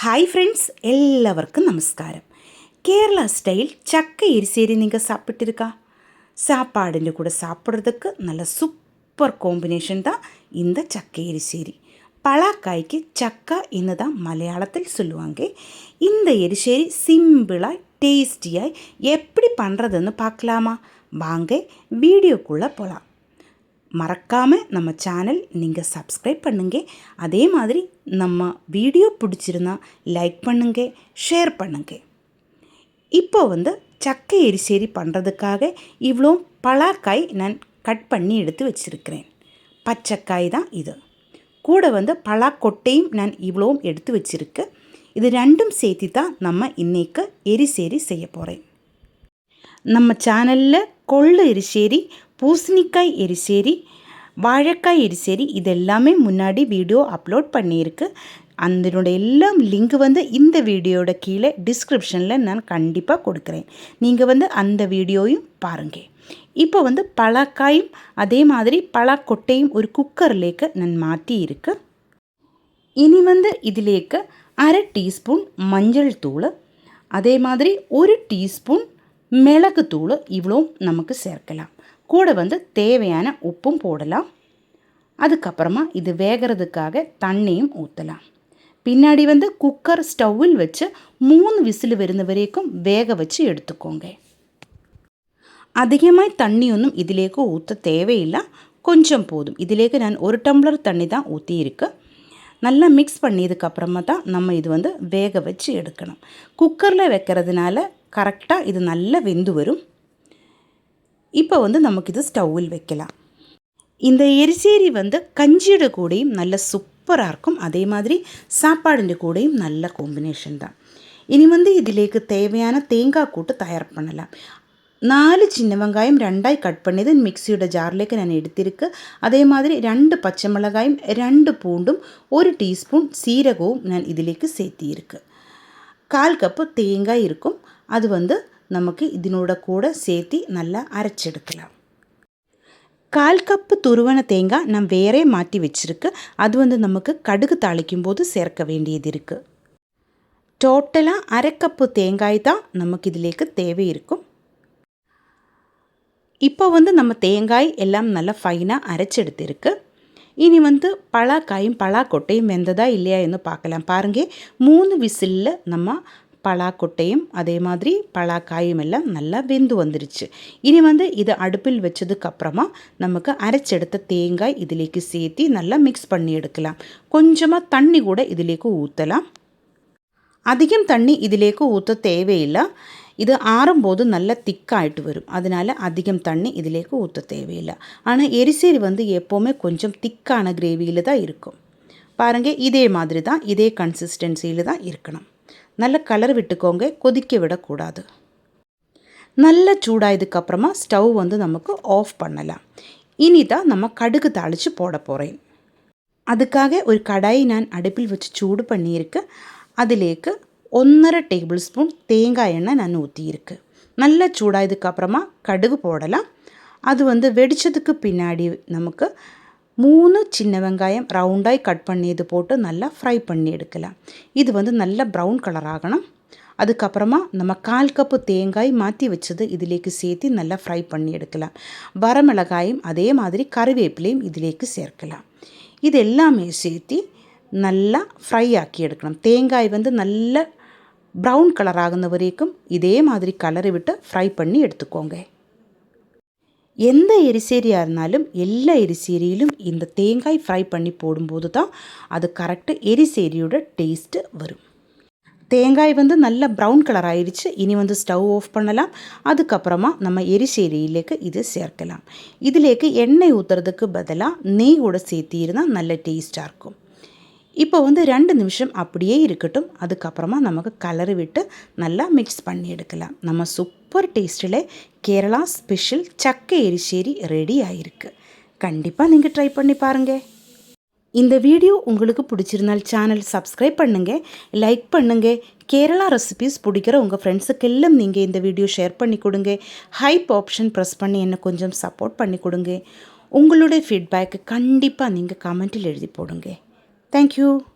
Hi ഫ്ரெண்ட்ஸ் எல்லாവർக்கும் நமஸ்காரம். Kerala style சக்கை எரிசேரி நீங்கள் சாப்பிட்டிருக்கா? சாப்பாடுன்னு கூட சாப்பிட்றதுக்கு நல்ல சூப்பர் காம்பினேஷன் தான் இந்த சக்கை எரிசேரி. பலாக்காய்க்கு சக்கா என்று தான் மலையாளத்தில் சொல்லுவாங்க. இந்த எரிசேரி சிம்பிளாக டேஸ்டியாக எப்படி பண்ணுறதுன்னு பார்க்கலாமா? வாங்க வீடியோக்குள்ளே போகலாம். மறக்காமல் நம்ம சேனல் நீங்கள் சப்ஸ்கிரைப் பண்ணுங்க. அதே மாதிரி நம்ம வீடியோ பிடிச்சிருந்தா லைக் பண்ணுங்க, ஷேர் பண்ணுங்க. இப்போ சக்கை எரிசேரி பண்ணுறதுக்காக இவ்வளோ பலாக்காய் நான் கட் பண்ணி எடுத்து வச்சுருக்கிறேன். பச்சைக்காய் தான் இது. கூட பலாக்கொட்டையும் நான் இவ்வளோவும் எடுத்து வச்சுருக்கேன். இது ரெண்டும் சேர்த்து தான் நம்ம இன்றைக்கு எரிசேரி செய்ய போகிறேன். நம்ம சேனலில் கொள்ளு எரிசேரி, பூசணிக்காய் எரிசேரி, வாழைக்காய் எரிசேரி இதெல்லாமே முன்னாடி வீடியோ அப்லோட் பண்ணியிருக்கு. அதனுடைய எல்லாம் லிங்க் இந்த வீடியோட கீழே டிஸ்கிரிப்ஷனில் நான் கண்டிப்பாக கொடுக்குறேன். நீங்கள் அந்த வீடியோயும் பாருங்கள். இப்போ பலாக்காயும் அதே மாதிரி பலாக்கொட்டையும் ஒரு குக்கர்லேக்கு நான் மாற்றி இருக்கு. இனி இதிலேக்கு 1/2 டீஸ்பூன் மஞ்சள் தூள், அதே மாதிரி 1 டீஸ்பூன் மிளகு தூள் இவ்வளோ நமக்கு சேர்க்கலாம். கூட தேவையான உப்பும் போடலாம். அதுக்கப்புறமா இது வேகிறதுக்காக தண்ணியும் ஊற்றலாம். பின்னாடி குக்கர் ஸ்டவ்வில் வச்சு 3 விசில் வருந்த வரைக்கும் வேக வச்சு எடுத்துக்கோங்க. அதிகமாக தண்ணி ஒன்றும் இதிலேக்கு ஊற்ற தேவையில்லை, கொஞ்சம் போதும். இதிலேக்கு நான் 1 டம்ளர் தண்ணி தான் ஊற்றியிருக்கு. நல்லா மிக்ஸ் பண்ணியதுக்கப்புறமா தான் நம்ம இது வேக வச்சு எடுக்கணும். குக்கரில் வைக்கிறதுனால கரெக்டாக இது நல்லா வெந்து வரும். இப்போ நமக்கு இது ஸ்டவ்வில் வைக்கலாம். இந்த எரிசேரி கஞ்சியோட கூடையும் நல்ல சூப்பராக இருக்கும். அதே மாதிரி சாப்பாடுன்ற கூடையும் நல்ல காம்பினேஷன் தான். இனி இதிலேக்கு தேவையான தேங்காய் கூட்டு தயார் பண்ணலாம். 4 சின்ன வெங்காயம் 2ஆய் கட் பண்ணியது மிக்சியோட ஜார்லேக்கு நான் எடுத்திருக்கு. அதே மாதிரி 2 பச்சை மிளகாயும் 2 பூண்டும் 1 டீஸ்பூன் சீரகവും நான் இதிலேக்கு சேர்த்தியிருக்கு. 1/4 கப்பு தேங்காய் இருக்கும். அது நமக்கு இதனோட கூட சேர்த்து நல்லா அரைச்செடுக்கலாம். 1/4 கப்பு துருவன தேங்காய் நான் வேறே மாற்றி வச்சுருக்கு. அது நமக்கு கடுகு தாளிக்கும் போது சேர்க்க வேண்டியது இருக்குது. டோட்டலாக 1/2 கப்பு தேங்காய் தான் நமக்கு இதிலேக்கு தேவை இருக்கும். இப்போ நம்ம தேங்காய் எல்லாம் நல்லா ஃபைனாக அரைச்செடுத்திருக்கு. இனி பலாக்காயும் பலாக்கொட்டையும் வெந்ததா இல்லையா என்று பார்க்கலாம். பாருங்க, 3 விசிலில் நம்ம பலாக்கொட்டையும் அதே மாதிரி பலாக்காயும் எல்லாம் நல்லா வெந்து வந்துருச்சு. இனி இதை அடுப்பில் வச்சதுக்கப்புறமா நமக்கு அரைச்செடுத்த தேங்காய் இதிலேக்கு சேர்த்து நல்லா மிக்ஸ் பண்ணி எடுக்கலாம். கொஞ்சமாக தண்ணி கூட இதிலேக்கு ஊற்றலாம். அதிகம் தண்ணி இதிலேக்கு ஊற்ற தேவையில்லை. இது ஆறும்போது நல்லா திக்காயிட்டு வரும். அதனால் அதிகம் தண்ணி இதிலேக்கு ஊற்ற தேவையில்லை. ஆனால் எரிசேரி எப்போவுமே கொஞ்சம் திக்கான கிரேவியில் தான் இருக்கும். பாருங்கள், இதே மாதிரி தான், இதே கன்சிஸ்டன்சியில் தான் இருக்கணும். நல்ல கலர் விட்டுக்கோங்க, கொதிக்க விடக்கூடாது. நல்ல சூடாயதுக்கப்புறமா ஸ்டவ் நமக்கு ஆஃப் பண்ணலாம். இனி தான் நம்ம கடுகு தாளித்து போட போகிறேன். அதுக்காக ஒரு கடாயை நான் அடுப்பில் வச்சு சூடு பண்ணியிருக்கு. அதிலேக்கு 1/2 டேபிள் ஸ்பூன் தேங்காய் எண்ணெய் நான் ஊற்றியிருக்கு. நல்லா சூடாயதுக்கப்புறமா கடுகு போடலாம். அது வெடித்ததுக்கு பின்னாடி நமக்கு 3 சின்ன வெங்காயம் ரவுண்டாய் கட் பண்ணியது போட்டு நல்லா ஃப்ரை பண்ணி எடுக்கலாம். இது நல்லா ப்ரௌன் கலர் ஆகணும். அதுக்கப்புறமா நம்ம 1/4 கப்பு தேங்காய் மாற்றி வச்சது இதிலேக்கு சேர்த்து நல்லா ஃப்ரை பண்ணி எடுக்கலாம். வரமிளகாயும் அதே மாதிரி கறிவேப்பிலையும் இதிலேக்கு சேர்க்கலாம். இது எல்லாமே சேர்த்து நல்லா ஃப்ரை ஆக்கி எடுக்கணும். தேங்காய் நல்ல ப்ரௌன் கலர் ஆகுன வரைக்கும் இதே மாதிரி கலரை விட்டு ஃப்ரை பண்ணி எடுத்துக்கோங்க. எந்த எரிசேரியாக இருந்தாலும் எல்லா எரிசேரியிலும் இந்த தேங்காய் ஃப்ரை பண்ணி போடும்போது தான் அது கரெக்டாக எரிசேரியோட டேஸ்ட்டு வரும். தேங்காய் நல்லா ப்ரௌன் கலர் ஆயிடுச்சு. இனி ஸ்டவ் ஆஃப் பண்ணலாம். அதுக்கப்புறமா நம்ம எரிசேரியிலேக்கு இது சேர்க்கலாம். இதிலேக்கு எண்ணெய் ஊற்றுறதுக்கு பதிலாக நெய் கூட சேர்த்திருந்தால் நல்ல டேஸ்ட்டாக இருக்கும். இப்போ 2 நிமிஷம் அப்படியே இருக்கட்டும். அதுக்கப்புறமா நமக்கு கலரை விட்டு நல்லா மிக்ஸ் பண்ணி எடுக்கலாம். நம்ம சூப்பர் டேஸ்ட்டில் கேரளா ஸ்பெஷல் சக்கை எரிசேரி ரெடி ஆகிருக்கு. கண்டிப்பாக நீங்கள் ட்ரை பண்ணி பாருங்கள். இந்த வீடியோ உங்களுக்கு பிடிச்சிருந்தால் சேனல் சப்ஸ்கிரைப் பண்ணுங்கள், லைக் பண்ணுங்கள். கேரளா ரெசிபீஸ் பிடிக்கிற உங்கள் ஃப்ரெண்ட்ஸுக்கெல்லாம் நீங்கள் இந்த வீடியோ ஷேர் பண்ணி கொடுங்க. ஹைப் ஆப்ஷன் ப்ரெஸ் பண்ணி என்னை கொஞ்சம் சப்போர்ட் பண்ணி கொடுங்க. உங்களுடைய ஃபீட்பேக்கு கண்டிப்பாக நீங்கள் கமெண்ட்டில் எழுதி போடுங்க. Thank you.